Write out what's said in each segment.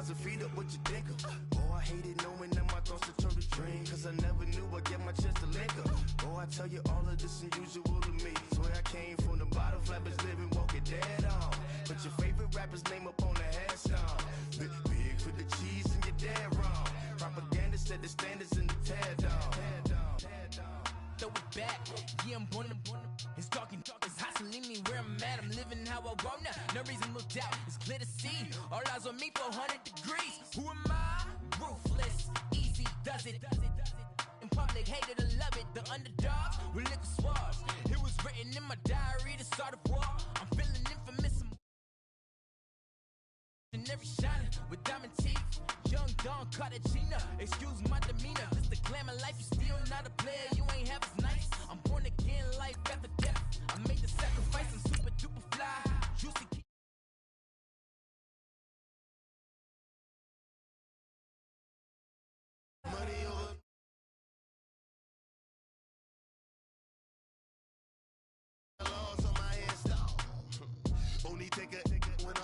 1,000 feet up with your dinker. Oh, I hated knowing that my thoughts to turn to dream, cause I never knew I'd get my chance to link up. Oh, I tell you all of this unusual to me. Swear I came from the bottom, flappers living, walking dead on. Put your favorite rapper's name up on the headstone. Big for the cheese and you're dead wrong. Propaganda set the standards in the tear down. Throw it back, yeah, I'm born to it's talking, it's hustling me where I'm at. I'm living how I want now. No reason to look out, it's clear to see. All eyes on me for 100 degrees. Who am I? Ruthless, easy does it. In public, hated to love it. The underdogs with liquor swabs. It was written in my diary to start a war. I'm feeling infamous. And every shining with diamond teeth. Young Don Cartagena, excuse my demeanor. This the glamour life, you still not a player. You ain't half as nice. I'm born again, life after death. I made the sacrifice, I'm super duper fly. Juicy key. Money over. Lost on my install. Only take a when I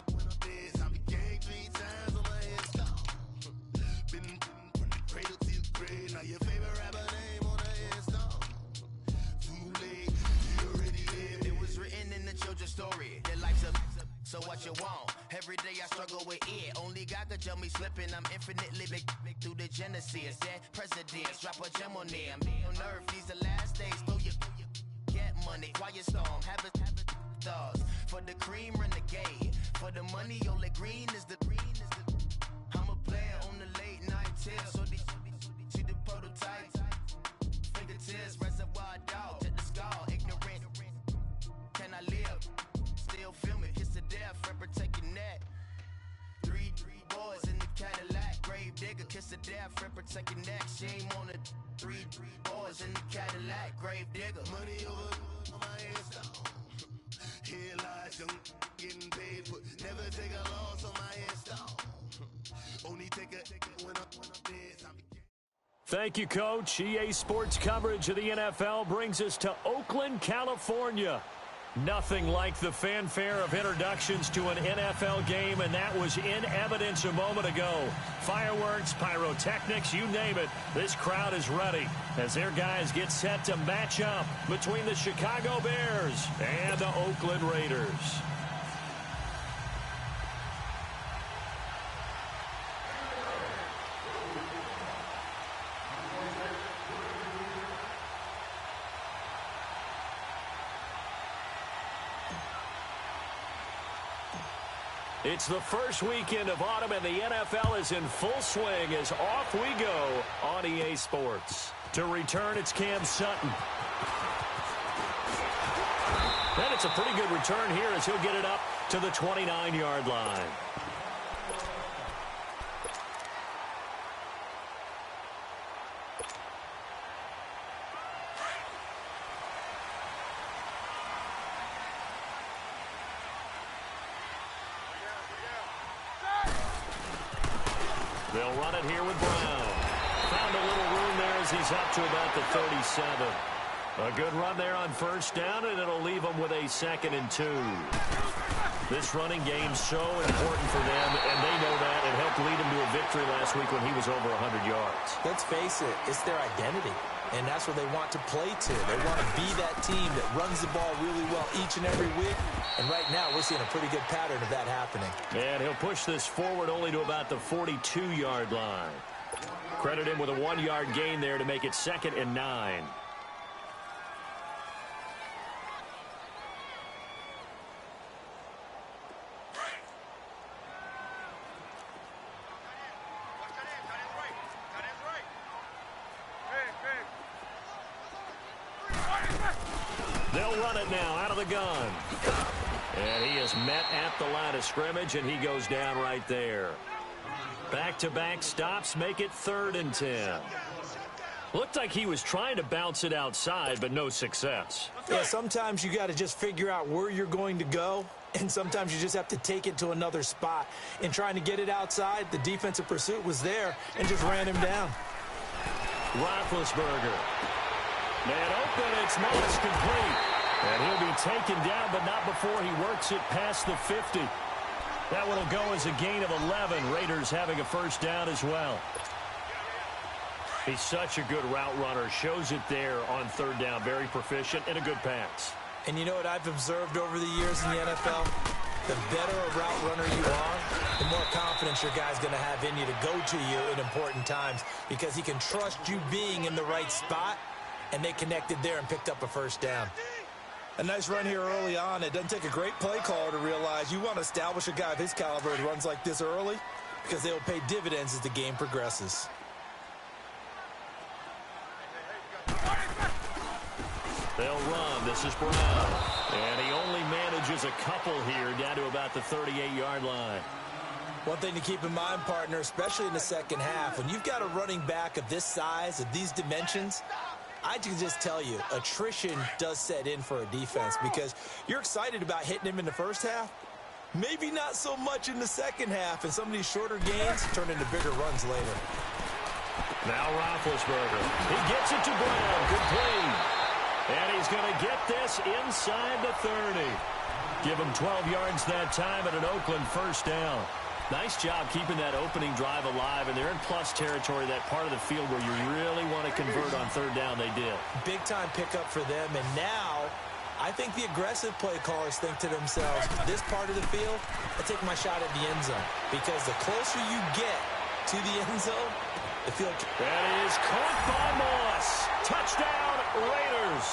did. I became 3 times on my install. Been from the cradle to the grave. Now your favorite rapper name on the install. Too late, you already lived. It was written in the children's story. Their life's up, so what you want? Every day I struggle with it. Only God could tell me slipping. I'm infinitely big through the genesis. Dead presidents, drop a gem on them. On earth, these the last days. Throw your get money, quiet storm. Have a thoughts for the cream renegade. For the money, only green is the green is the. I'm a player on the late night tips. So they see the prototype. Fingertips, reservoir dog to the skull. Ignorant. Can I live? Still film it. Kiss to death, rep protect your neck. Three boys in the Cadillac. Grave digger, kiss to death, rep protect your neck. Shame on it. Three boys in the Cadillac. Grave digger. Money over on my install. Here lies young, getting paid, but never take a loss on my install. Only take a when I'm dead. Thank you, Coach. EA Sports coverage of the NFL brings us to Oakland, California. Nothing like the fanfare of introductions to an NFL game, and that was in evidence a moment ago. Fireworks, pyrotechnics, you name it. This crowd is ready as their guys get set to match up between the Chicago Bears and the Oakland Raiders. It's the first weekend of autumn, and the NFL is in full swing as off we go on EA Sports. To return, it's Cam Sutton. And it's a pretty good return here as he'll get it up to the 29-yard line. They'll run it here with Brown. Found a little room there as he's up to about the 37. A good run there on first down, and it'll leave them with a 2nd and 2. This running game's so important for them, and they know that. It helped lead him to a victory last week when he was over 100 yards. Let's face it, it's their identity, and that's what they want to play to. They want to be that team that runs the ball really well each and every week, and right now we're seeing a pretty good pattern of that happening. And he'll push this forward only to about the 42-yard line. Credit him with a 1-yard gain there to make it 2nd and 9. They'll run it now out of the gun. And he is met at the line of scrimmage, and he goes down right there. Back-to-back stops make it 3rd and 10. Looked like he was trying to bounce it outside, but no success. Yeah, sometimes you got to just figure out where you're going to go, and sometimes you just have to take it to another spot. In trying to get it outside, the defensive pursuit was there and just ran him down. Roethlisberger. Man open, it's not complete. And he'll be taken down, but not before he works it past the 50. That one will go as a gain of 11. Raiders having a first down as well. He's such a good route runner. Shows it there on third down. Very proficient and a good pass. And you know what I've observed over the years in the NFL? The better a route runner you are, the more confidence your guy's going to have in you to go to you in important times because he can trust you being in the right spot, and they connected there and picked up a first down. A nice run here early on. It doesn't take a great play caller to realize you want to establish a guy of his caliber who runs like this early because they will pay dividends as the game progresses. They'll run. This is Brown. And he only manages a couple here down to about the 38-yard line. One thing to keep in mind, partner, especially in the second half, when you've got a running back of this size, of these dimensions, I can just tell you, attrition does set in for a defense because you're excited about hitting him in the first half. Maybe not so much in the second half, and some of these shorter gains turn into bigger runs later. Now Roethlisberger. He gets it to Brown. Complete. And he's going to get this inside the 30. Give him 12 yards that time and an Oakland first down. Nice job keeping that opening drive alive, and they're in plus territory, that part of the field where you really want to convert on third down. They did. Big-time pickup for them, and now I think the aggressive play callers think to themselves, this part of the field, I take my shot at the end zone, because the closer you get to the end zone, the field... That is caught by Moss. Touchdown, Raiders.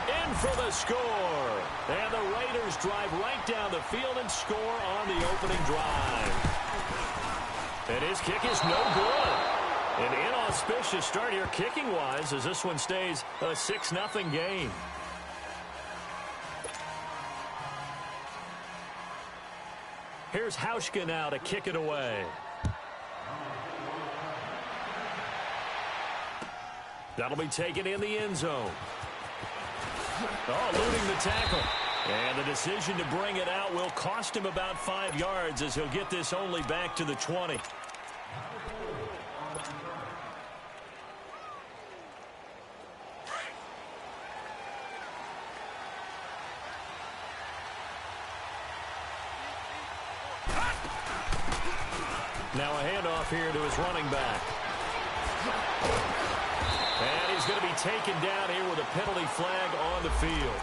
In for the score. And the Raiders drive right down the field and score on the opening drive. And his kick is no good. An inauspicious start here kicking-wise as this one stays a 6-0 game. Here's Hauschka now to kick it away. That'll be taken in the end zone. Oh, eluding the tackle. And the decision to bring it out will cost him about 5 yards as he'll get this only back to the 20. Now a handoff here to his running back. And he's going to be taken down here with a penalty flag on the field.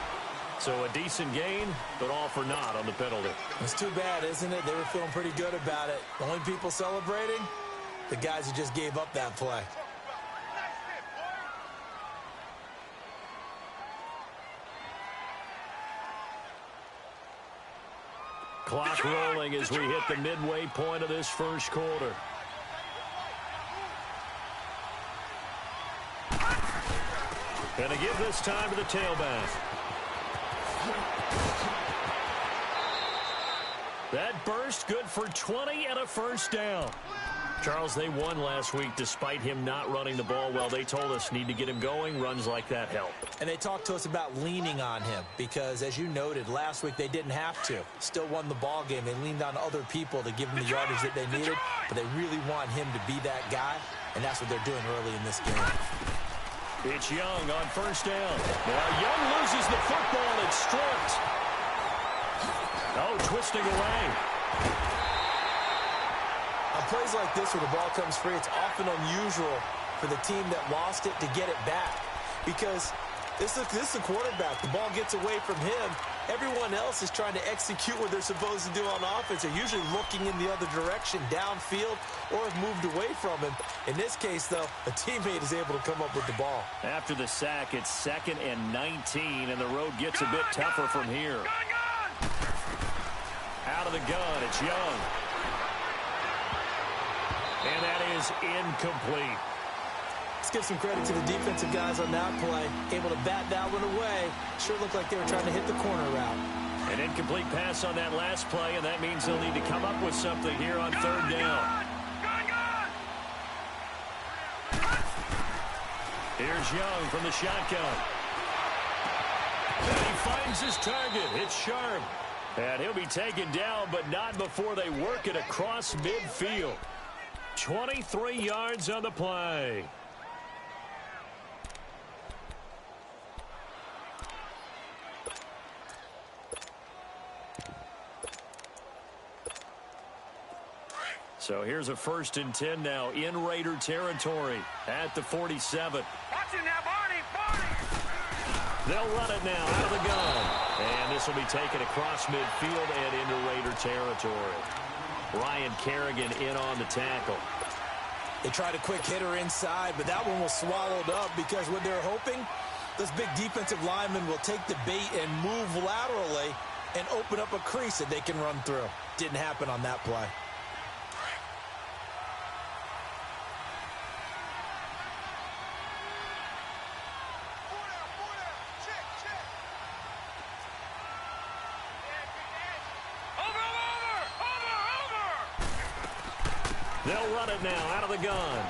So a decent gain, but all for naught on the penalty. It's too bad, isn't it? They were feeling pretty good about it. The only people celebrating, the guys who just gave up that play. Clock rolling as we hit the midway point of this first quarter. And to give this time to the tailback. That burst good for 20 and a first down. Charles, they won last week despite him not running the ball well. They told us need to get him going. Runs like that help. And they talked to us about leaning on him because, as you noted, last week they didn't have to. Still won the ball game. They leaned on other people to give them the yardage that they needed, but they really want him to be that guy, and that's what they're doing early in this game. It's Young on first down. Now Young loses the football. It's stripped. Oh, twisting away. On plays like this where the ball comes free, it's often unusual for the team that lost it to get it back because this is the quarterback. The ball gets away from him. Everyone else is trying to execute what they're supposed to do on offense. They're usually looking in the other direction, downfield, or have moved away from him. In this case, though, a teammate is able to come up with the ball. After the sack, it's 2nd and 19, and the road gets a bit tougher from here. Out of the gun, it's Young. And that is incomplete. Let's give some credit to the defensive guys on that play. Able to bat that one away. Sure looked like they were trying to hit the corner route. An incomplete pass on that last play, and that means they'll need to come up with something here on third down. Here's Young from the shotgun. And he finds his target. It's Sharp. And he'll be taken down, but not before they work it across midfield. 23 yards on the play. So here's a 1st and 10 now in Raider territory at the 47. Watching now, Barney! They'll run it now out of the gun. And this will be taken across midfield and into Raider territory. Ryan Kerrigan in on the tackle. They tried a quick hitter inside, but that one was swallowed up because what they're hoping, those big defensive linemen will take the bait and move laterally and open up a crease that they can run through. Didn't happen on that play. They'll run it now out of the gun.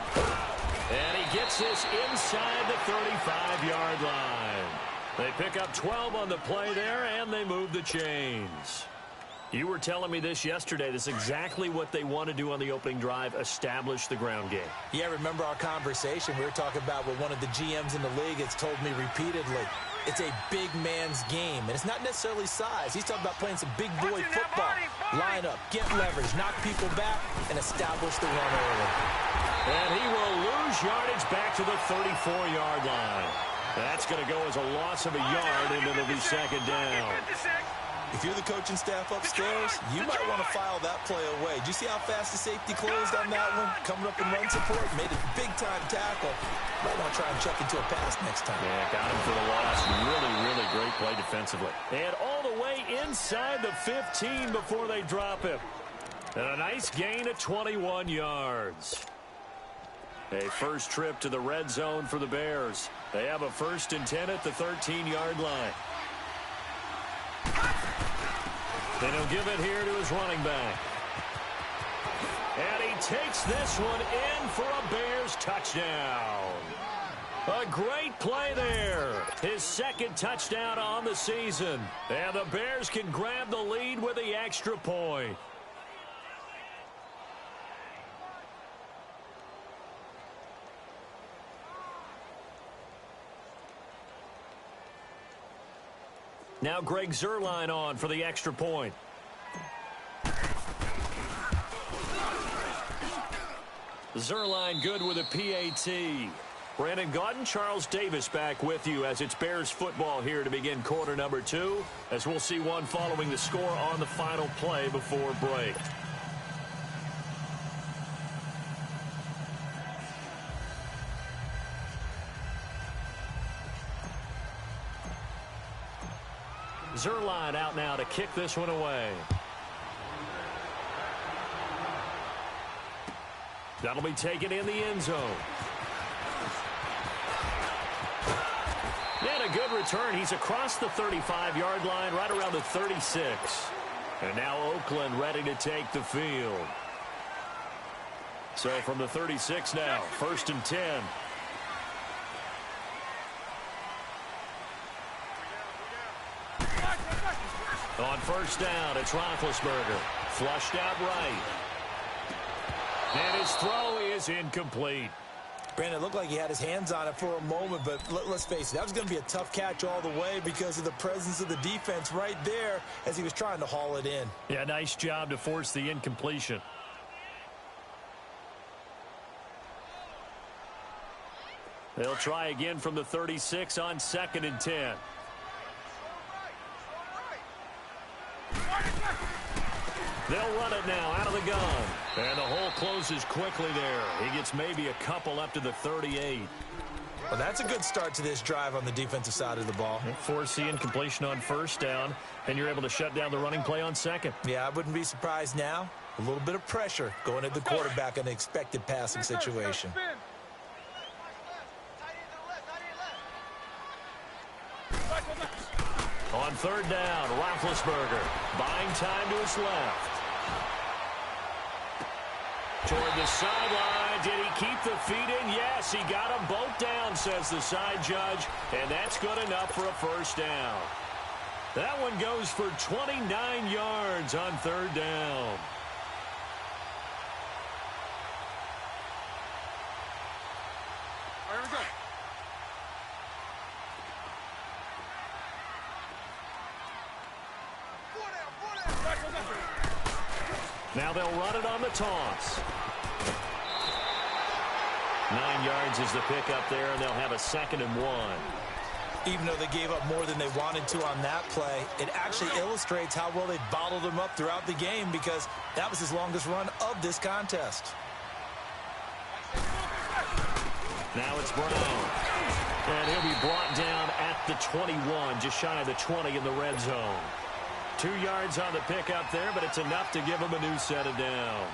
And he gets this inside the 35-yard line. They pick up 12 on the play there, and they move the chains. You were telling me this yesterday. This is exactly what they want to do on the opening drive, establish the ground game. Yeah, remember our conversation? We were talking about what one of the GMs in the league has told me repeatedly. It's a big man's game, and it's not necessarily size. He's talking about playing some big boy football. Line up, get leverage, knock people back, and establish the run early. And he will lose yardage back to the 34-yard line. That's going to go as a loss of a yard, and it'll be 2nd down. If you're the coaching staff upstairs, you might want to file that play away. Do you see how fast the safety closed on that one? Coming up in run support, made a big-time tackle. Might want to try and check into a pass next time. Yeah, got him for the loss. Really, really great play defensively. And all the way inside the 15 before they drop him. And a nice gain of 21 yards. A first trip to the red zone for the Bears. They have a 1st and 10 at the 13-yard line. Then he'll give it here to his running back. And he takes this one in for a Bears touchdown. A great play there. His 2nd touchdown on the season. And the Bears can grab the lead with the extra point. Now Greg Zuerlein on for the extra point. Zuerlein good with a PAT. Brandon Gaudin, Charles Davis back with you as it's Bears football here to begin quarter number 2, as we'll see one following the score on the final play before break. Zuerlein out now to kick this one away. That'll be taken in the end zone. And a good return. He's across the 35-yard line, right around the 36. And now Oakland ready to take the field. So from the 36 now, 1st and 10. On 1st down, it's Roethlisberger. Flushed out right. And his throw is incomplete. Brandon, it looked like he had his hands on it for a moment, but let's face it, that was going to be a tough catch all the way because of the presence of the defense right there as he was trying to haul it in. Yeah, nice job to force the incompletion. They'll try again from the 36 on 2nd and 10. They'll run it now out of the gun. And the hole closes quickly there. He gets maybe a couple up to the 38. Well, that's a good start to this drive on the defensive side of the ball. Force the incompletion on 1st down, and you're able to shut down the running play on 2nd. Yeah, I wouldn't be surprised now. A little bit of pressure going at the quarterback in an expected passing situation. On 3rd down, Roethlisberger buying time to his left. Toward the sideline. Did he keep the feet in? Yes, he got them both down, says the side judge. And that's good enough for a 1st down. That one goes for 29 yards on 3rd down. Here we go. Now they'll run it on the toss. 9 yards is the pickup there, and they'll have a 2nd and 1. Even though they gave up more than they wanted to on that play, it actually illustrates how well they bottled him up throughout the game because that was his longest run of this contest. Now it's Brown. And he'll be brought down at the 21, just shy of the 20 in the red zone. 2 yards on the pickup there, but it's enough to give him a new set of downs.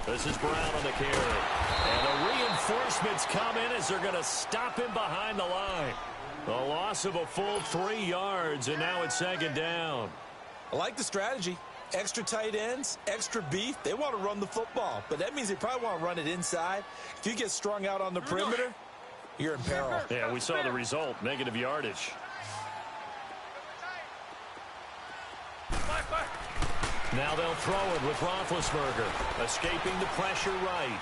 This is Brown on the carry. And the reinforcements come in as they're going to stop him behind the line. The loss of a full 3 yards, and now it's 2nd down. I like the strategy. Extra tight ends, extra beef. They want to run the football, but that means they probably want to run it inside. If you get strung out on the perimeter, you're in peril. Yeah, we saw the result, negative yardage. Now they'll throw it with Roethlisberger, escaping the pressure right.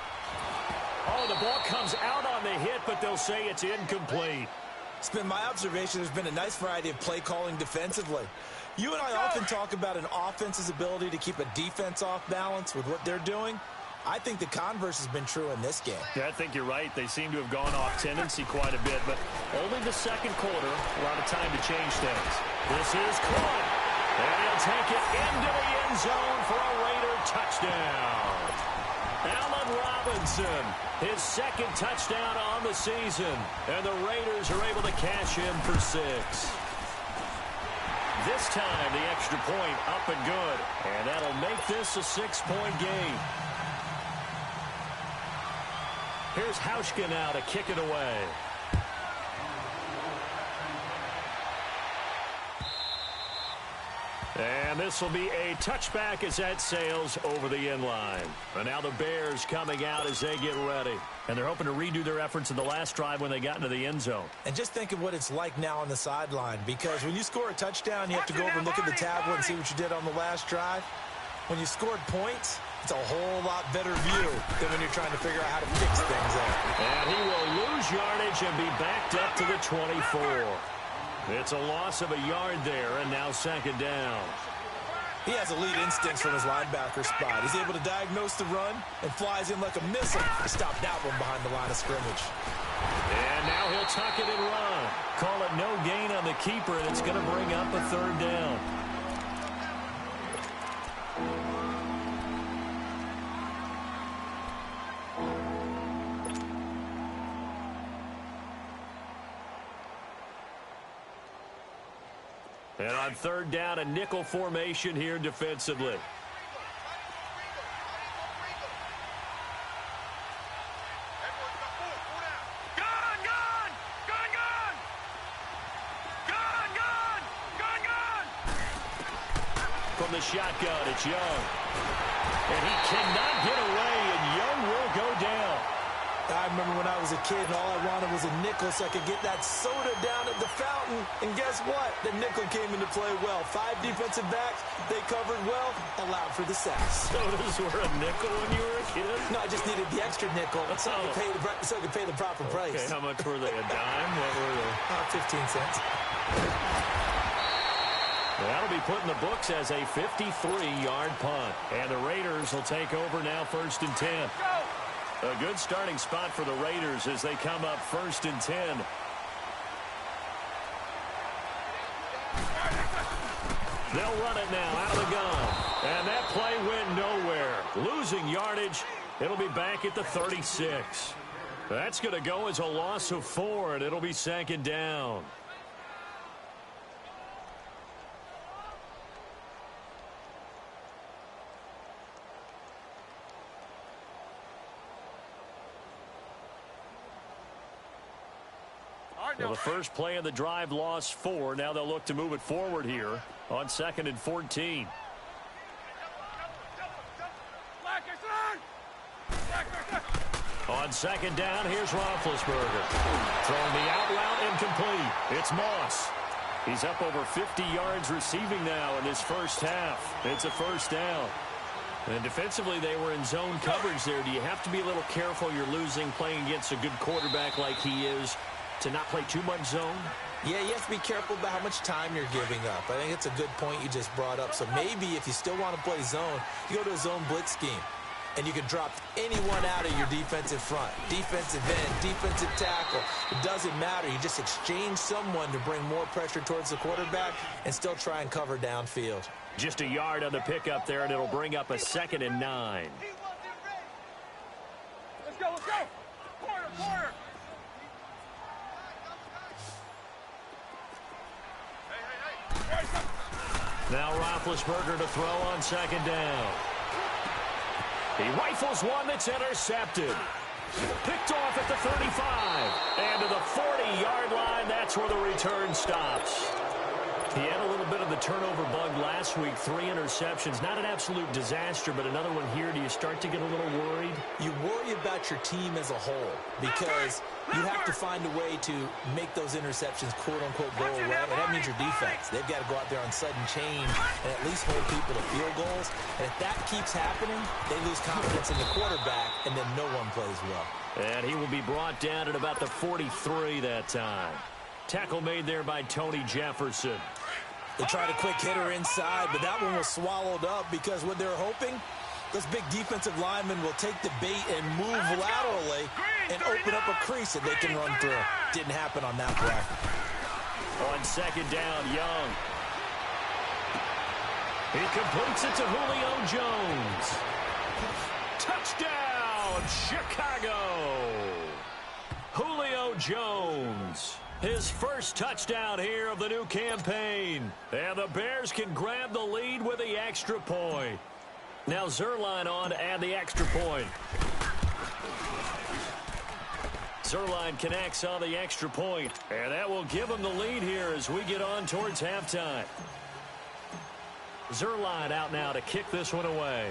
Oh, the ball comes out on the hit, but they'll say it's incomplete. It's been my observation there's been a nice variety of play calling defensively. You and I often talk about an offense's ability to keep a defense off balance with what they're doing. I think the converse has been true in this game. Yeah, I think you're right. They seem to have gone off tendency quite a bit, but only the 2nd quarter, a lot of time to change things. This is caught. And he'll take it into the end zone for a Raider touchdown. Allen Robinson, his 2nd touchdown on the season. And the Raiders are able to cash in for 6. This time, the extra point up and good. And that'll make this a 6-point game. Here's Hauschka now to kick it away. And this will be a touchback as that sails over the end line. And now the Bears coming out as they get ready. And they're hoping to redo their efforts in the last drive when they got into the end zone. And just think of what it's like now on the sideline, because when you score a touchdown, you have to go over and look at the tablet and see what you did on the last drive. When you scored points, it's a whole lot better view than when you're trying to figure out how to fix things up. And he will lose yardage and be backed up to the 24. It's a loss of a yard there, and now 2nd down. He has elite instincts from his linebacker spot. He's able to diagnose the run and flies in like a missile to stop that one behind the line of scrimmage. And now he'll tuck it and run. Call it no gain on the keeper, and it's going to bring up a 3rd down. And on 3rd down, a nickel formation here defensively. From the shotgun, it's Young. And he cannot get away, and Young will go down. I remember when I was a kid and all I wanted was a nickel so I could get that soda down at the fountain. And guess what? The nickel came into play well. 5 defensive backs, they covered well, allowed for the sacks. Sodas were a nickel when you were a kid? No, I just needed the extra nickel so I could pay the proper price. Okay, how much were they? A dime? What were they? 15 cents. That'll be put in the books as a 53-yard punt. And the Raiders will take over now 1st and 10. A good starting spot for the Raiders as they come up 1st and 10. They'll run it now out of the gun. And that play went nowhere. Losing yardage. It'll be back at the 36. That's going to go as a loss of 4, and it'll be 2nd down. Well, the first play of the drive lost 4. Now they'll look to move it forward here on 2nd and 14. On second down, here's Roethlisberger. Throwing the out route incomplete. It's Moss. He's up over 50 yards receiving now in this first half. It's a first down. And defensively, they were in zone coverage there. Do you have to be a little careful you're losing playing against a good quarterback like he is to not play too much zone? Yeah, you have to be careful about how much time you're giving up. I think it's a good point you just brought up. So maybe if you still want to play zone, you go to a zone blitz scheme. And you can drop anyone out of your defensive front. Defensive end, defensive tackle. It doesn't matter. You just exchange someone to bring more pressure towards the quarterback and still try and cover downfield. Just a yard on the pickup there, and it'll bring up a 2nd and 9. Let's go, let's go. Corner. Now Roethlisberger to throw on second down. He rifles one that's intercepted. Picked off at the 35. And to the 40-yard line, that's where the return stops. He had a little bit of the turnover bug last week, 3 interceptions. Not an absolute disaster, but another one here. Do you start to get a little worried? You worry about your team as a whole because you have to find a way to make those interceptions, quote-unquote, go away. And that means your defense. They've got to go out there on sudden change and at least hold people to field goals. And if that keeps happening, they lose confidence in the quarterback, and then no one plays well. And he will be brought down at about the 43 that time. Tackle made there by Tony Jefferson. They tried a quick hitter inside, but that one was swallowed up because what they're hoping, those big defensive linemen will take the bait and move laterally and open up a crease that they can run through. Didn't happen on that play. On second down, Young. He completes it to Julio Jones. Touchdown, Chicago! Julio Jones. His first touchdown here of the new campaign. And the Bears can grab the lead with the extra point. Now Zuerlein on to add the extra point. Zuerlein connects on the extra point. And that will give him the lead here as we get on towards halftime. Zuerlein out now to kick this one away.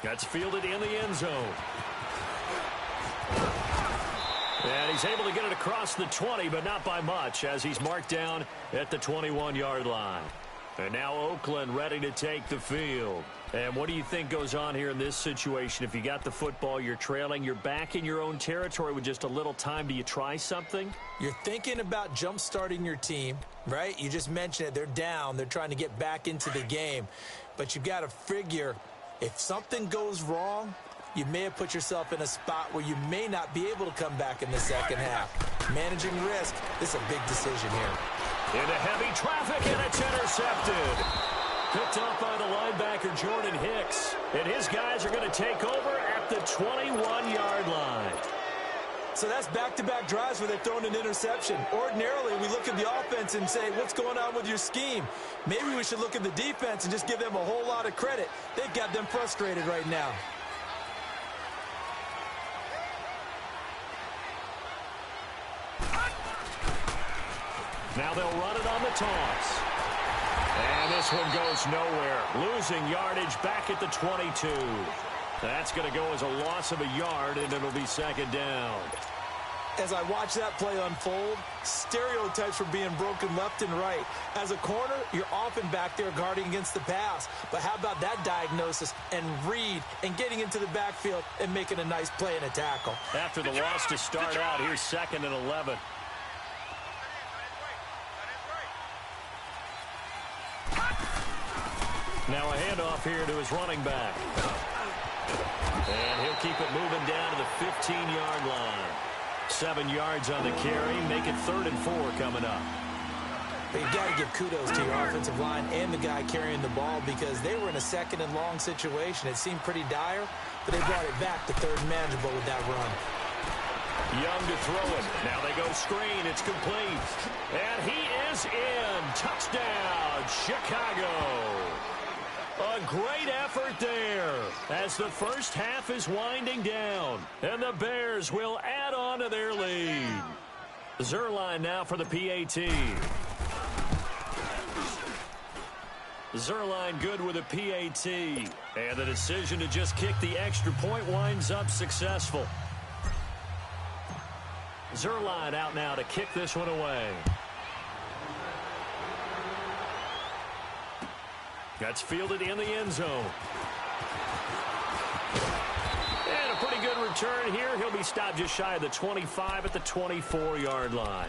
That's fielded in the end zone. And he's able to get it across the 20, but not by much, as he's marked down at the 21-yard line. And now Oakland ready to take the field. And what do you think goes on here in this situation? If you got the football, you're trailing, you're back in your own territory with just a little time. Do you try something? You're thinking about jump-starting your team, right? You just mentioned it. They're down. They're trying to get back into the game. But you've got to figure if something goes wrong, you may have put yourself in a spot where you may not be able to come back in the second half. Managing risk, this is a big decision here. Into heavy traffic, and it's intercepted. Picked up by the linebacker, Jordan Hicks. And his guys are going to take over at the 21-yard line. So that's back-to-back drives where they've thrown an interception. Ordinarily, we look at the offense and say, what's going on with your scheme? Maybe we should look at the defense and just give them a whole lot of credit. They've got them frustrated right now. Now they'll run it on the toss. And this one goes nowhere. Losing yardage back at the 22. That's going to go as a loss of a yard, and it'll be second down. As I watch that play unfold, stereotypes were being broken left and right. As a corner, you're often back there guarding against the pass. But how about that diagnosis and read and getting into the backfield and making a nice play and a tackle? After the loss to start out, here's 2nd and 11. Now a handoff here to his running back. And he'll keep it moving down to the 15-yard line. 7 yards on the carry. Make it 3rd and 4 coming up. But you've got to give kudos to your offensive line and the guy carrying the ball because they were in a 2nd and long situation. It seemed pretty dire, but they brought it back to 3rd and manageable with that run. Young to throw it. Now they go screen. It's complete. And he is in. Touchdown, Chicago. A great effort there as the first half is winding down. And the Bears will add on to their lead. Zuerlein now for the PAT. Zerline good with a PAT. And the decision to just kick the extra point winds up successful. Zerline out now to kick this one away. That's fielded in the end zone. And a pretty good return here. He'll be stopped just shy of the 25 at the 24-yard line.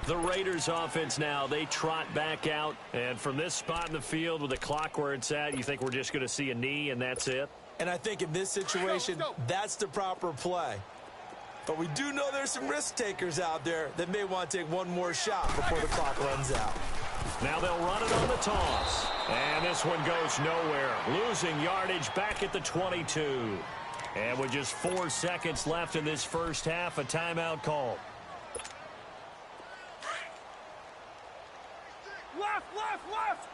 The Raiders offense now, they trot back out. And from this spot in the field with the clock where it's at, you think we're just going to see a knee and that's it? And I think in this situation, that's the proper play. But we do know there's some risk takers out there that may want to take one more shot before the clock runs out. Now they'll run it on the toss. And this one goes nowhere. Losing yardage back at the 22. And with just 4 seconds left in this first half, a timeout call. Left, left, left!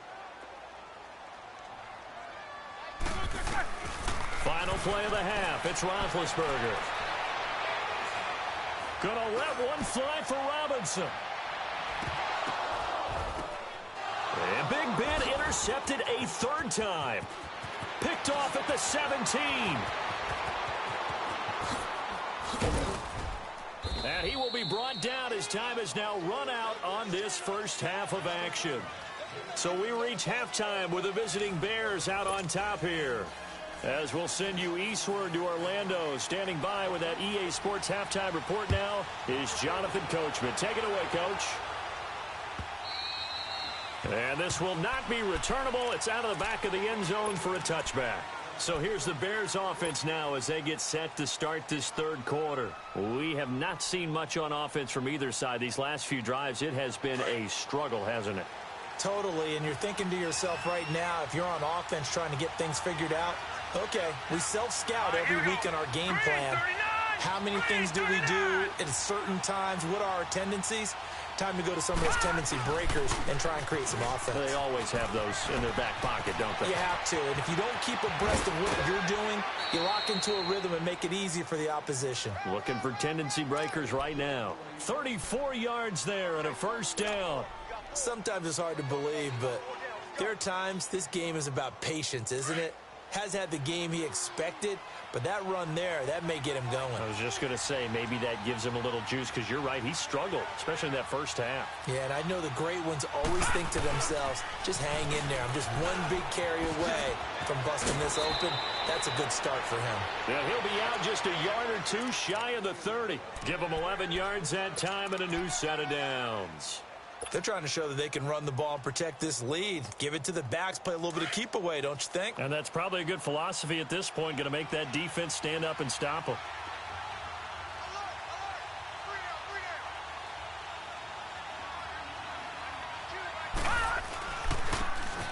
Final play of the half. It's Roethlisberger. Gonna let one fly for Robinson. And Big Ben intercepted a third time. Picked off at the 17. And he will be brought down as time has now run out on this first half of action. So we reach halftime with the visiting Bears out on top here. As we'll send you eastward to Orlando. Standing by with that EA Sports halftime report now is Jonathan Coachman. Take it away, Coach. And this will not be returnable. It's out of the back of the end zone for a touchback. So here's the Bears offense now as they get set to start this third quarter. We have not seen much on offense from either side. These last few drives, it has been a struggle, hasn't it? Totally, and you're thinking to yourself right now, if you're on offense trying to get things figured out, okay, we self-scout every week in our game plan. How many things do we do at certain times? What are our tendencies? Time to go to some of those tendency breakers and try and create some offense. They always have those in their back pocket, don't they? You have to, and if you don't keep abreast of what you're doing, you lock into a rhythm and make it easy for the opposition. Looking for tendency breakers right now. 34 yards there and a first down. Sometimes it's hard to believe, but there are times this game is about patience, isn't it? Has had the game he expected, but that run there, that may get him going. I was just going to say, maybe that gives him a little juice, because you're right, he struggled, especially in that first half. Yeah, and I know the great ones always think to themselves, just hang in there. I'm just one big carry away from busting this open. That's a good start for him. Yeah, he'll be out just a yard or two shy of the 30. Give him 11 yards that time and a new set of downs. They're trying to show that they can run the ball and protect this lead. Give it to the backs, play a little bit of keep away, don't you think? And that's probably a good philosophy at this point, going to make that defense stand up and stop them.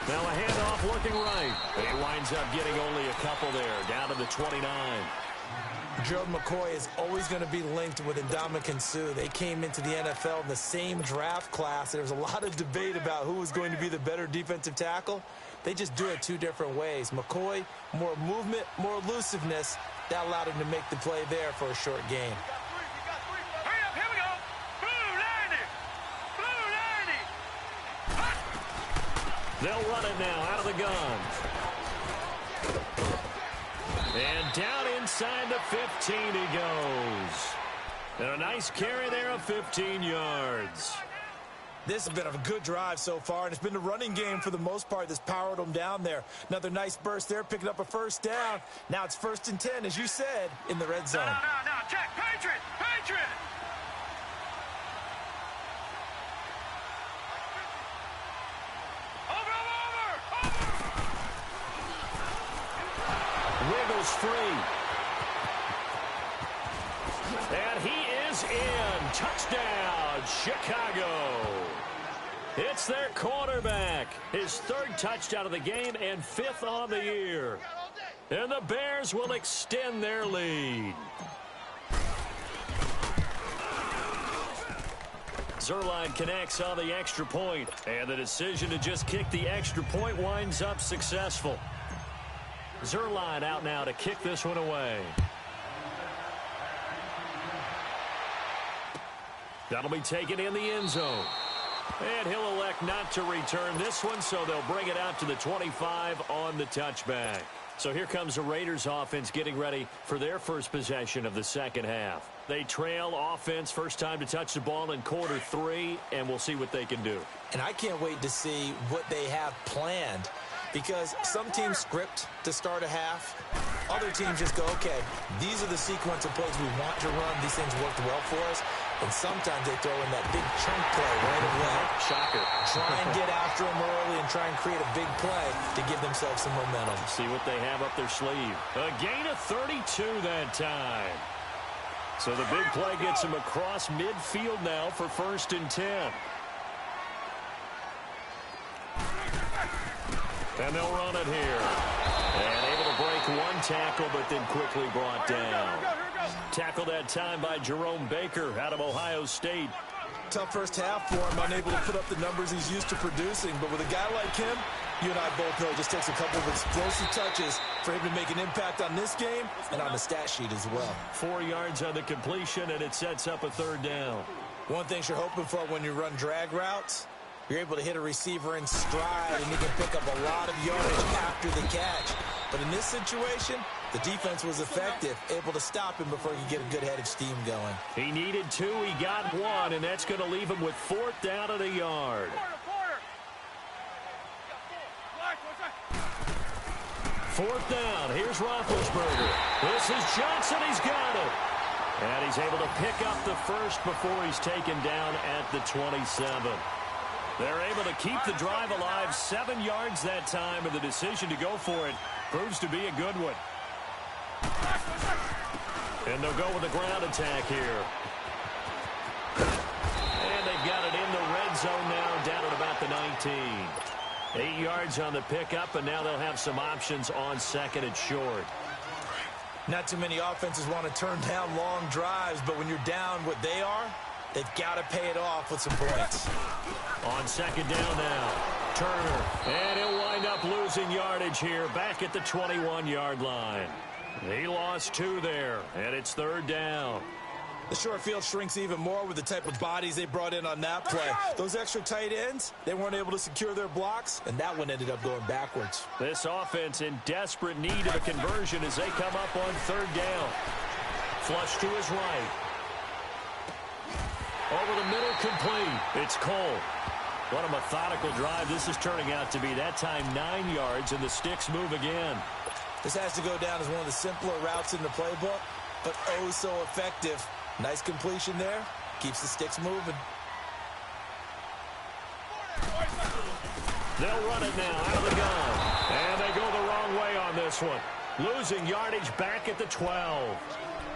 Now a handoff looking right. He winds up getting only a couple there, down to the 29. Gerald McCoy is always going to be linked with Ndamukong Suh. They came into the NFL in the same draft class. There was a lot of debate about who was going to be the better defensive tackle. They just do it two different ways. McCoy, more movement, more elusiveness. That allowed him to make the play there for a short gain. Hurry up, here we go. Blue 90. Blue 90. They'll run it now out of the gun. And down inside the 15 he goes. And a nice carry there of 15 yards. This has been a good drive so far, and it's been the running game for the most part that's powered them down there. Another nice burst there, picking up a first down. Now it's 1st and 10, as you said, in the red zone. No, check. Patriot. Over. Wiggles free. And he is in. Touchdown, Chicago. It's their quarterback. His 3rd touchdown of the game and 5th on the year. And the Bears will extend their lead. Zerline connects on the extra point. And the decision to just kick the extra point winds up successful. Zerline out now to kick this one away. That'll be taken in the end zone. And he'll elect not to return this one, so they'll bring it out to the 25 on the touchback. So here comes the Raiders offense getting ready for their first possession of the second half. They trail offense, first time to touch the ball in quarter 3, and we'll see what they can do. And I can't wait to see what they have planned, because some teams script to start a half. Other teams just go, okay, these are the sequence of plays we want to run. These things worked well for us. And sometimes they throw in that big chunk play right away. Shocker. Try and get after them early and try and create a big play to give themselves some momentum. See what they have up their sleeve. A gain of 32 that time. So the big play gets him across midfield now for 1st and 10. And they'll run it here. And able to break one tackle, but then quickly brought down. Tackled that time by Jerome Baker out of Ohio State. Tough first half for him, unable to put up the numbers he's used to producing. But with a guy like him, you and I both know it just takes a couple of explosive touches for him to make an impact on this game and on the stat sheet as well. 4 yards on the completion, and it sets up a 3rd down. One thing you're hoping for when you run drag routes, you're able to hit a receiver in stride, and you can pick up a lot of yardage after the catch. But in this situation, the defense was effective, able to stop him before he could get a good head of steam going. He needed 2, he got 1, and that's going to leave him with 4th down at a yard. 4th down, here's Roethlisberger. This is Johnson, he's got it. And he's able to pick up the first before he's taken down at the 27. They're able to keep the drive alive, 7 yards that time, and the decision to go for it proves to be a good one. And they'll go with a ground attack here. And they've got it in the red zone now, down at about the 19. 8 yards on the pickup, and now they'll have some options on 2nd and short. Not too many offenses want to turn down long drives, but when you're down what they are, they've got to pay it off with some points. On 2nd down now, Turner, and he'll wind up losing yardage here back at the 21-yard line. He lost 2 there, and it's 3rd down. The short field shrinks even more with the type of bodies they brought in on that play. Those extra tight ends, they weren't able to secure their blocks, and that one ended up going backwards. This offense in desperate need of a conversion as they come up on 3rd down. Flush to his right. Over the middle, complete. It's Cole. What a methodical drive this is turning out to be. That time 9 yards, and the sticks move again. This has to go down as one of the simpler routes in the playbook, but oh so effective. Nice completion there. Keeps the sticks moving. They'll run it now out of the gun. And they go the wrong way on this one. Losing yardage back at the 12.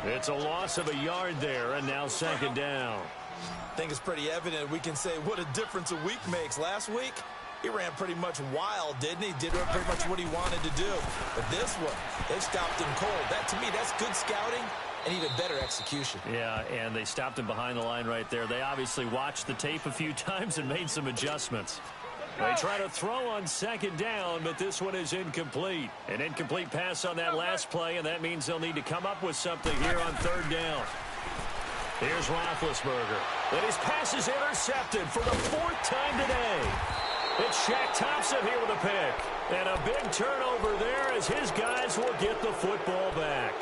It's a loss of a yard there, and now 2nd down. I think it's pretty evident. We can say what a difference a week makes. Last week, he ran pretty much wild, didn't he? Did pretty much what he wanted to do. But this one, they stopped him cold. That, to me, that's good scouting and even better execution. Yeah, and they stopped him behind the line right there. They obviously watched the tape a few times and made some adjustments. They try to throw on 2nd down, but this one is incomplete. An incomplete pass on that last play, and that means they'll need to come up with something here on 3rd down. Here's Roethlisberger. And his pass is intercepted for the 4th time today. It's Shaq Thompson here with a pick. And a big turnover there as his guys will get the football back.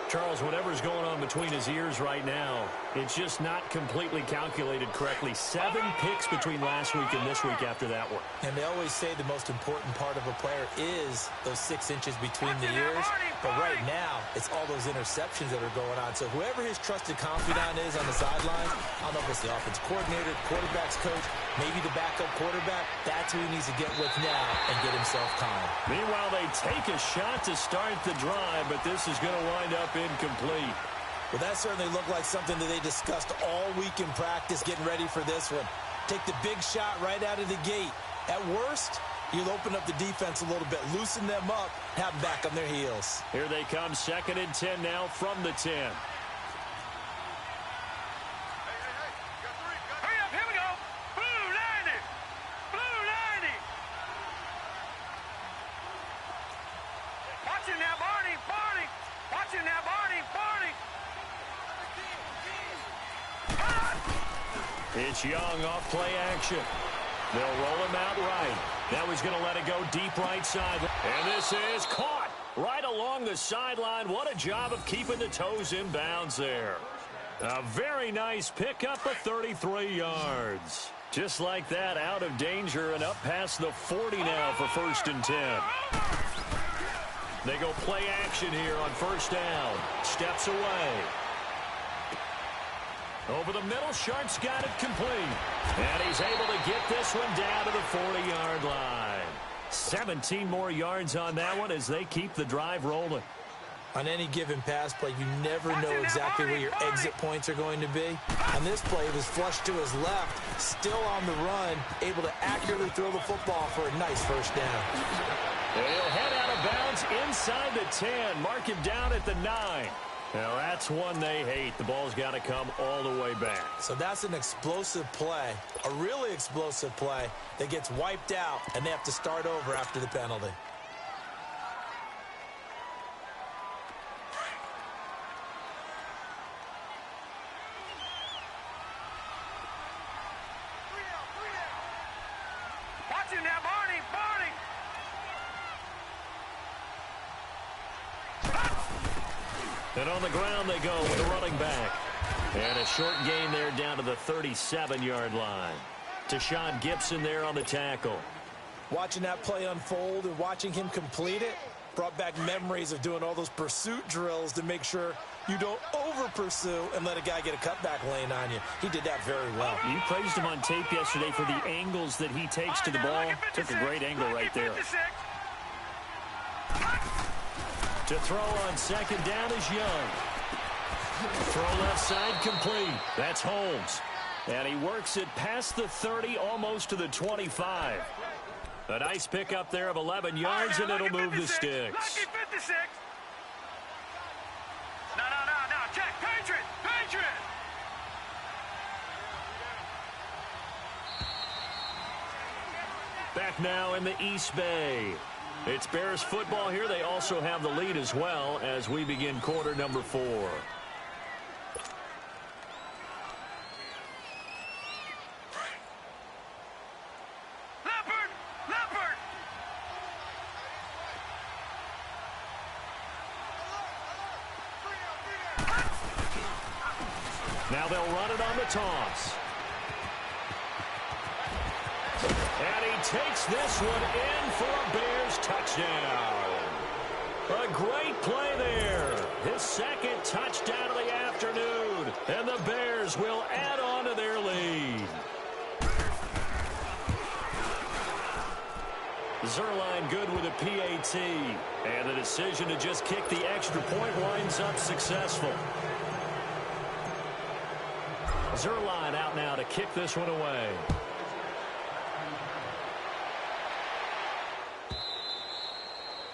Charles, whatever's going on between his ears right now, it's just not completely calculated correctly. 7 picks between last week and this week after that one. And they always say the most important part of a player is those 6 inches between the ears. But right now, it's all those interceptions that are going on. So whoever his trusted confidant is on the sidelines, I don't know if it's the offense coordinator, quarterback's coach, maybe the backup quarterback, that's who he needs to get with now and get himself calm. Meanwhile, they take a shot to start the drive, but this is going to wind up incomplete. Well, that certainly looked like something that they discussed all week in practice, getting ready for this one. Take the big shot right out of the gate. At worst, you'll open up the defense a little bit, loosen them up, have them back on their heels. Here they come, 2nd and 10 now from the 10. Hurry up, here we go. Blue 90. Blue 90. Watch it now, Barney. Barney. Watch it now, Barney. Barney. It's It's Young off play action. They'll roll him out right. Now he's going to let it go deep right side. And this is caught right along the sideline. What a job of keeping the toes in bounds there. A very nice pickup of 33 yards. Just like that, out of danger and up past the 40 now for 1st and 10. They go play action here on 1st down. Steps away. Over the middle, Sharp's got it complete. And he's able to get this one down to the 40-yard line. 17 more yards on that one as they keep the drive rolling. On any given pass play, you never know exactly where your exit points are going to be. On this play, it was flushed to his left, still on the run, able to accurately throw the football for a nice 1st down. He'll head out of bounds inside the 10. Mark him down at the 9. Now, that's one they hate. The ball's got to come all the way back. So that's an explosive play, a really explosive play that gets wiped out, and they have to start over after the penalty. Watch him now, Barney, Barney. And on the ground they go with a running back. And a short gain there down to the 37-yard line. Tashawn Gibson there on the tackle. Watching that play unfold and watching him complete it brought back memories of doing all those pursuit drills to make sure you don't over-pursue and let a guy get a cutback lane on you. He did that very well. You praised him on tape yesterday for the angles that he takes to the ball. Took a great angle right there. To throw on 2nd down is Young. Throw left side complete. That's Holmes. And he works it past the 30, almost to the 25. A nice pickup there of 11 yards, and it'll move the sticks. No, check. Patriot. Back now in the East Bay. It's Bears football here. They also have the lead as well as we begin quarter number 4. Leopard. Now they'll run it on the toss. And he takes this one in for a Bears touchdown. A great play there. His 2nd touchdown of the afternoon. And the Bears will add on to their lead. Zerline good with a PAT. And the decision to just kick the extra point winds up successful. Zerline out now to kick this one away.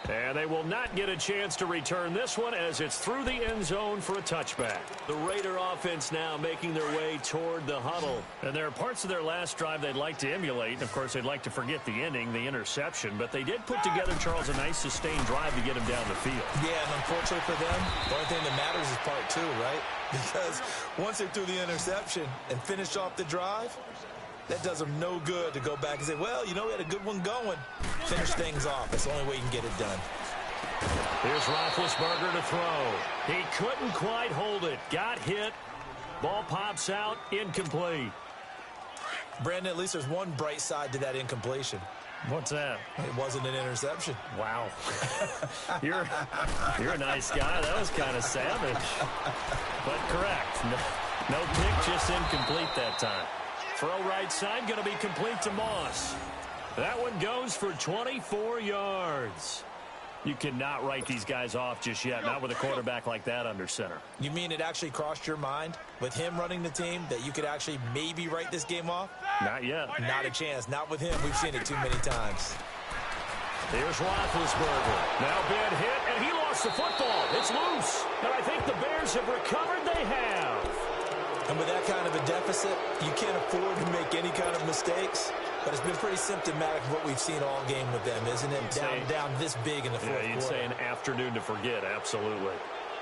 And they will not get a chance to return this one as it's through the end zone for a touchback. The Raider offense now making their way toward the huddle. And there are parts of their last drive they'd like to emulate. Of course, they'd like to forget the ending, the interception. But they did put together, Charles, a nice sustained drive to get him down the field. Yeah, and unfortunately for them, the only thing that matters is part 2, right? Because once they threw the interception and finished off the drive, that does them no good to go back and say, well, you know, we had a good one going. Finish things off. That's the only way you can get it done. Here's Roethlisberger to throw. He couldn't quite hold it. Got hit. Ball pops out. Incomplete. Brandon, at least there's one bright side to that incompletion. What's that? It wasn't an interception. Wow. You're a nice guy. That was kind of savage. But correct. No pick, just incomplete that time. Throw right side, going to be complete to Moss. That one goes for 24 yards. You cannot write these guys off just yet, not with a quarterback like that under center. You mean it actually crossed your mind with him running the team that you could actually maybe write this game off? Not yet. Not a chance. Not with him. We've seen it too many times. Here's Roethlisberger. Now bad hit, and he lost the football. It's loose. And I think the Bears have recovered. They have. And with that kind of a deficit, you can't afford to make any kind of mistakes. But it's been pretty symptomatic of what we've seen all game with them, isn't it? Down this big in the fourth quarter. Yeah, you'd say an afternoon to forget, absolutely.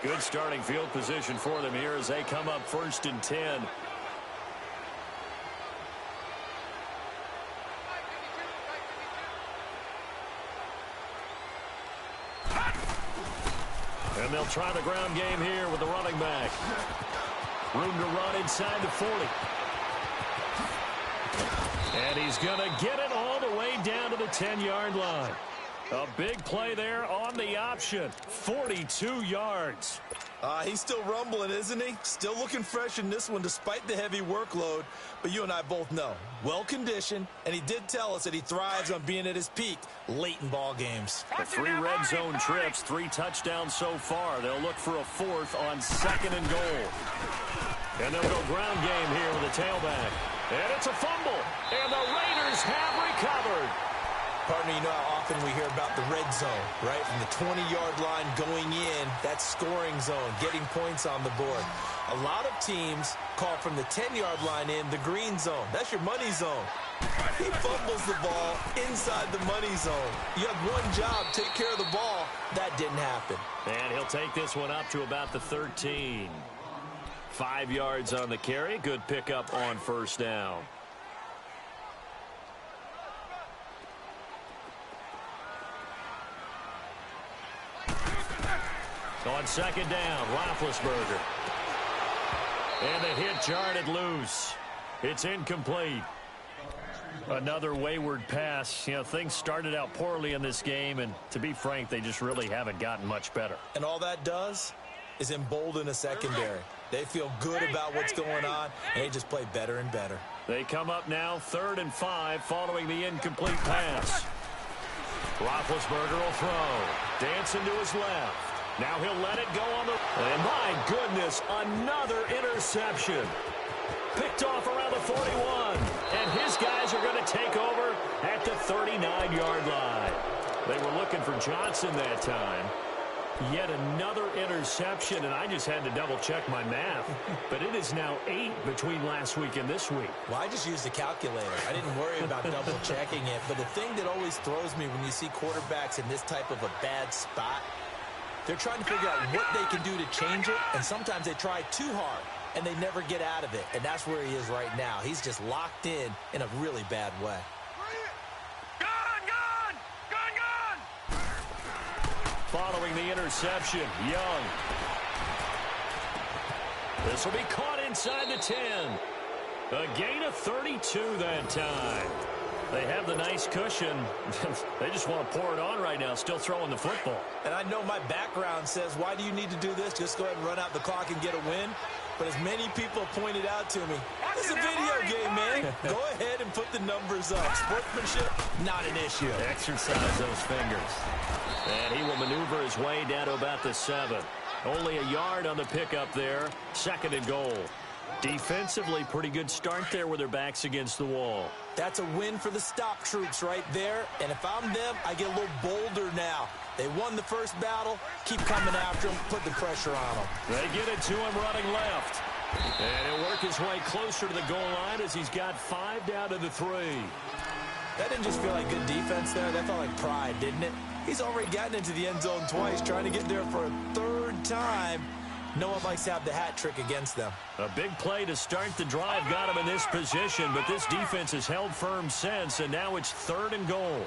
Good starting field position for them here as they come up 1st and 10. And they'll try the ground game here with the running back. Room to run inside the 40. And he's going to get it all the way down to the 10-yard line. A big play there on the option. 42 yards. He's still rumbling, isn't he? Still looking fresh in this one despite the heavy workload. But you and I both know, well-conditioned, and he did tell us that he thrives on being at his peak late in ball games. The 3 red zone trips, 3 touchdowns so far. They'll look for a 4th on 2nd and goal. And they'll go ground game here with a tailback. And it's a fumble. And the Raiders have recovered. Partner, you know how often we hear about the red zone, right? From the 20-yard line going in, that's scoring zone, getting points on the board. A lot of teams call from the 10-yard line in the green zone. That's your money zone. He fumbles the ball inside the money zone. You have one job, take care of the ball. That didn't happen. And he'll take this one up to about the 13. 5 yards on the carry. Good pickup on first down. On 2nd down, Roethlisberger. And the hit jarred it loose. It's incomplete. Another wayward pass. You know, things started out poorly in this game, and to be frank, they just really haven't gotten much better. And all that does is embolden a secondary. They feel good about what's going on, and they just play better and better. They come up now 3rd and 5 following the incomplete pass. Roethlisberger will throw. Dancing to his left. Now he'll let it go on the... And my goodness, another interception. Picked off around the 41. And his guys are going to take over at the 39-yard line. They were looking for Johnson that time. Yet another interception, and I just had to double-check my math. But it is now 8 between last week and this week. Well, I just used a calculator. I didn't worry about double-checking it. But the thing that always throws me when you see quarterbacks in this type of a bad spot, they're trying to figure out what they can do to change it, and sometimes they try too hard, and they never get out of it. And that's where he is right now. He's just locked in a really bad way. Following the interception, Young. This will be caught inside the 10. A gain of 32 that time. They have the nice cushion. They just want to pour it on right now, still throwing the football. And I know my background says, why do you need to do this? Just go ahead and run out the clock and get a win. But as many people pointed out to me, it's a video game, man. Go ahead and put the numbers up. Sportsmanship, not an issue. Exercise those fingers. And he will maneuver his way down to about the 7. Only a yard on the pickup there. 2nd and goal. Defensively, pretty good start there with their backs against the wall. That's a win for the stop troops right there. And if I'm them, I get a little bolder now. They won the first battle. Keep coming after them. Put the pressure on them. They get it to him running left. And he'll work his way closer to the goal line as he's got 5 down to the 3. That didn't just feel like good defense there. That felt like pride, didn't it? He's already gotten into the end zone twice, trying to get there for a 3rd time. No one likes to have the hat trick against them. A big play to start the drive got him in this position, but this defense has held firm since, and now it's 3rd and goal.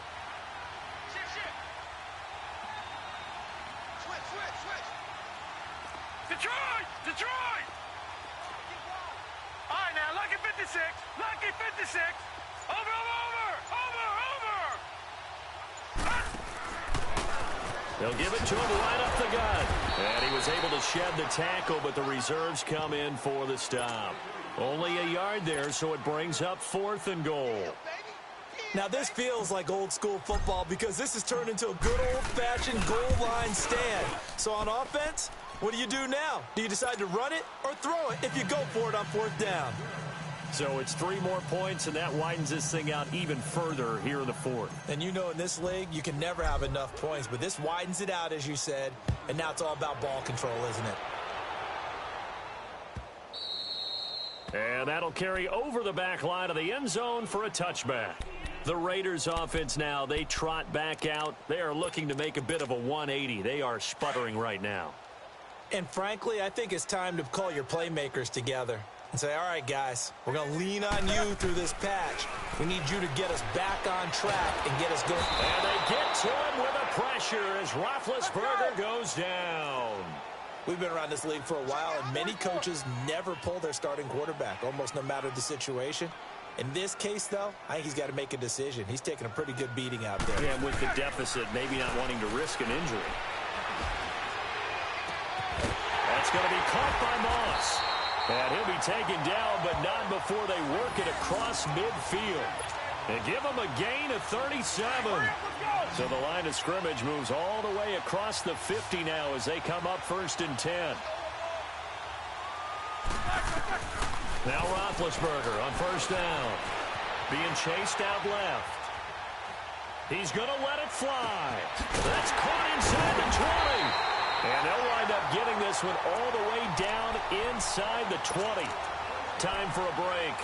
Detroit! All right, now, lucky 56. Lucky 56. Over. They'll give it to him right up the gut. And he was able to shed the tackle, but the reserves come in for the stop. Only a yard there, so it brings up 4th and goal. Now, this feels like old-school football because this has turned into a good old-fashioned goal line stand. So on offense, what do you do now? Do you decide to run it or throw it if you go for it on 4th down? So it's 3 more points, and that widens this thing out even further here in the 4th. And you know in this league, you can never have enough points, but this widens it out, as you said, and now it's all about ball control, isn't it? And that'll carry over the back line of the end zone for a touchback. The Raiders offense now, they trot back out. They are looking to make a bit of a 180. They are sputtering right now. And frankly, I think it's time to call your playmakers together. and say, all right, guys, we're going to lean on you through this patch. We need you to get us back on track and get us going. And they get to him with the pressure as Roethlisberger goes down. We've been around this league for a while, and many coaches never pull their starting quarterback, almost no matter the situation. In this case, though, I think he's got to make a decision. He's taking a pretty good beating out there. Yeah, with the deficit, maybe not wanting to risk an injury. That's going to be caught by Moss. And he'll be taken down, but not before they work it across midfield. And give him a gain of 37. So the line of scrimmage moves all the way across the 50 now as they come up 1st and 10. Now Roethlisberger on 1st down. Being chased out left. He's going to let it fly. That's caught inside the 20. And they'll wind up getting this one all the way down inside the 20. Time for a break.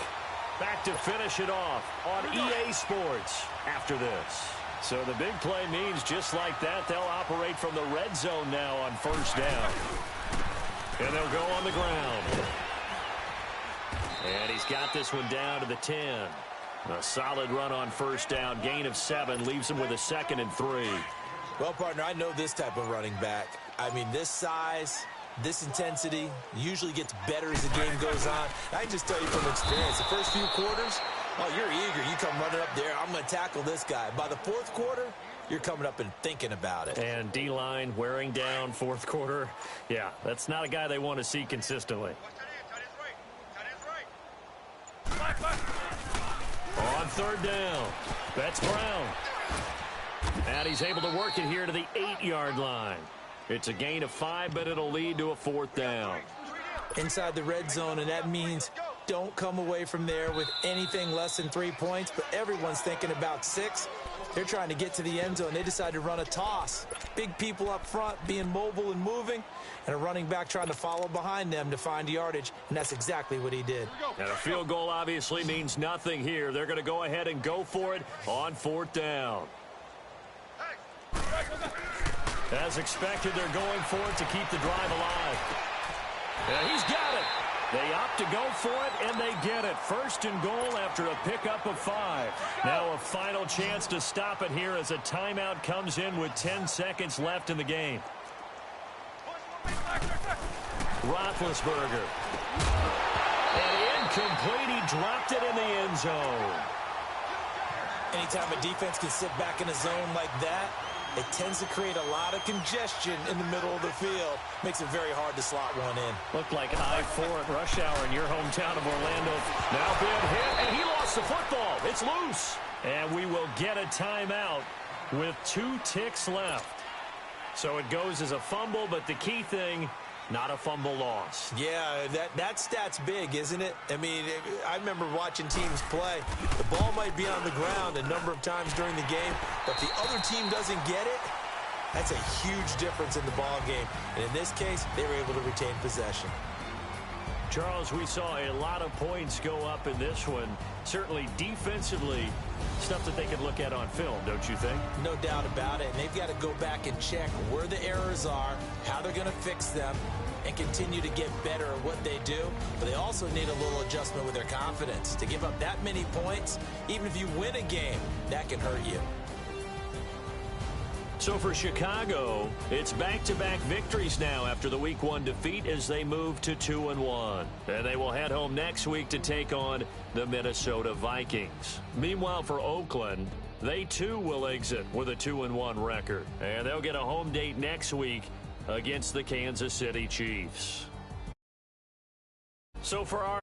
Back to finish it off on EA Sports after this. So the big play means just like that, they'll operate from the red zone now on 1st down. And they'll go on the ground. And he's got this one down to the 10. A solid run on 1st down. Gain of 7 leaves him with a 2nd and 3. Well, partner, I know this type of running back. I mean, this size, this intensity usually gets better as the game goes on. I can just tell you from experience, the first few quarters, oh, you're eager. You come running up there, I'm going to tackle this guy. By the 4th quarter, you're coming up and thinking about it. And D-line wearing down 4th quarter. Yeah, that's not a guy they want to see consistently. On 3rd down, that's Brown. And he's able to work it here to the 8-yard line. It's a gain of 5, but it'll lead to a 4th down. Inside the red zone, and that means don't come away from there with anything less than 3 points, but everyone's thinking about 6. They're trying to get to the end zone. They decide to run a toss. Big people up front being mobile and moving, and a running back trying to follow behind them to find yardage, and that's exactly what he did. And a field goal obviously means nothing here. They're going to go ahead and go for it on 4th down. As expected, they're going for it to keep the drive alive. And he's got it. They opt to go for it, and they get it. 1st and goal after a pickup of 5. Now a final chance to stop it here as a timeout comes in with 10 seconds left in the game. Roethlisberger. And incomplete. He dropped it in the end zone. Anytime a defense can sit back in a zone like that, it tends to create a lot of congestion in the middle of the field. Makes it very hard to slot one in. Looked like I-4 at rush hour in your hometown of Orlando. Now been hit, and he lost the football. It's loose. And we will get a timeout with 2 ticks left. So it goes as a fumble, but the key thing, not a fumble loss. Yeah, that stat's big, isn't it? I mean, I remember watching teams play. The ball might be on the ground a number of times during the game, but if the other team doesn't get it, that's a huge difference in the ball game. And in this case, they were able to retain possession. Charles, we saw a lot of points go up in this one. Certainly defensively, stuff that they could look at on film, don't you think? No doubt about it. And they've got to go back and check where the errors are, how they're going to fix them, and continue to get better at what they do. But they also need a little adjustment with their confidence. To give up that many points, even if you win a game, that can hurt you. So for Chicago, it's back-to-back victories now after the Week 1 defeat as they move to 2-1. And they will head home next week to take on the Minnesota Vikings. Meanwhile, for Oakland, they too will exit with a 2-1 record. And they'll get a home date next week against the Kansas City Chiefs. So for our